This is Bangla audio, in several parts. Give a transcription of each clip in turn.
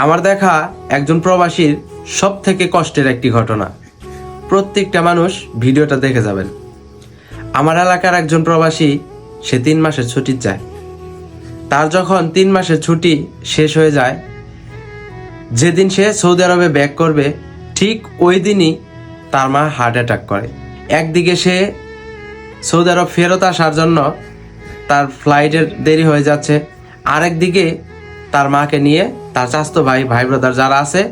আমার দেখা একজন প্রবাসীর সব থেকে কষ্টের একটি ঘটনা। প্রত্যেকটা মানুষ ভিডিওটা দেখে যাবেন। আমার এলাকার একজন প্রবাসী, সে 3 মাসের ছুটি চায়। তার যখন 3 মাসের ছুটি শেষ হয়ে যায়, যেদিন সে সৌদি আরবে ব্যাক করবে, ঠিক ওই দিনই তার মা হার্ট অ্যাটাক করে। একদিকে সে সৌদি আরব ফেরত আসার জন্য তার ফ্লাইটের দেরি হয়ে যাচ্ছে, আরেকদিকে তার মাকে নিয়ে তার চাচাতো ভাই ব্রাদার যারা আছে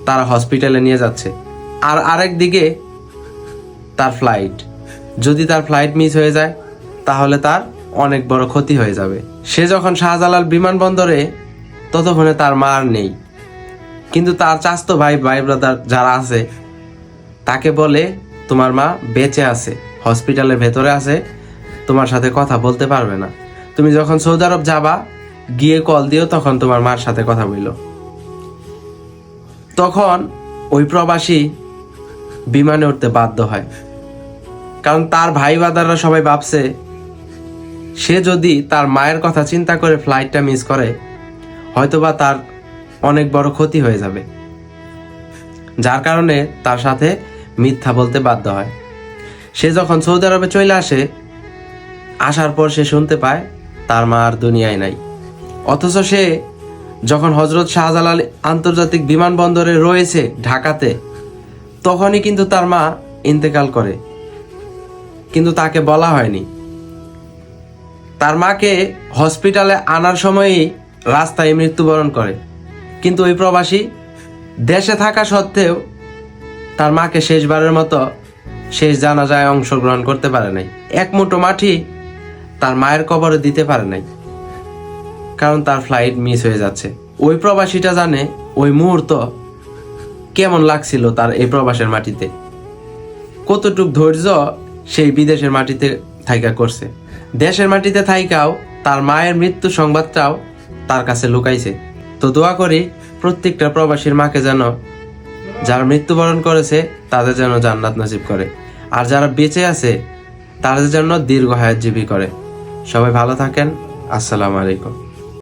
তারা হসপিটালে নিয়ে যাচ্ছে। আর আরেকদিকে তার ফ্লাইট, যদি তার ফ্লাইট মিস হয়ে যায় তাহলে তার অনেক বড় ক্ষতি হয়ে যাবে। সে যখন শাহজালাল বিমানবন্দরে, ততক্ষণে তার মা আর নেই, কিন্তু তার চাচাতো ভাই ব্রাদার যারা আছে তাকে বলে, তোমার মা বেঁচে আছে, হসপিটালের ভেতরে আছে, তোমার সাথে কথা বলতে পারবে না, তুমি যখন সৌদি আরব যাবা গিয়ে কল দিও, তখন তোমার মার সাথে কথা বলল। তখন ওই প্রবাসী বিমানে উঠতে বাধ্য হয়, কারণ তার ভাই বাদাররা সবাই ভাবছে সে যদি তার মায়ের কথা চিন্তা করে ফ্লাইটটা মিস করে, হয়তোবা তার অনেক বড় ক্ষতি হয়ে যাবে, যার কারণে তার সাথে মিথ্যা বলতে বাধ্য হয়। সে যখন সৌদি আরবে চলে আসে, আসার পর সে শুনতে পায় তার মা আর দুনিয়ায় নাই। অথচ সে যখন হজরত শাহজালাল আন্তর্জাতিক বিমানবন্দরে রয়েছে ঢাকাতে, তখনই কিন্তু তার মা ইন্তেকাল করে, কিন্তু তাকে বলা হয়নি। তার মাকে হসপিটালে আনার সময়ই রাস্তায় মৃত্যুবরণ করে, কিন্তু ওই প্রবাসী দেশে থাকা সত্ত্বেও তার মাকে শেষবারের মতো শেষ জানাজায় অংশগ্রহণ করতে পারে নাই। এক মুঠো মাটি তার মায়ের কবরে দিতে পারে নাই, কারণ তার ফ্লাইট মিস হয়ে যাচ্ছে। ওই প্রবাসীটা জানে ওই মুহূর্ত কেমন লাগছিল তার এই প্রবাসের মাটিতে, কতটুক ধৈর্য সেই বিদেশের মাটিতে থাইকা করছে। দেশের মাটিতে থাইকাও তার মায়ের মৃত্যু সংবাদটাও তার কাছে লুকাইছে। তো দোয়া করি প্রত্যেকটা প্রবাসীর মাকে যেন, যারা মৃত্যুবরণ করেছে তাদের যেন জান্নাত নসিব করে, আর যারা বেঁচে আছে তাদের জন্য দীর্ঘ হায়াতজীবী করে। সবাই ভালো থাকেন। আসসালামু আলাইকুম।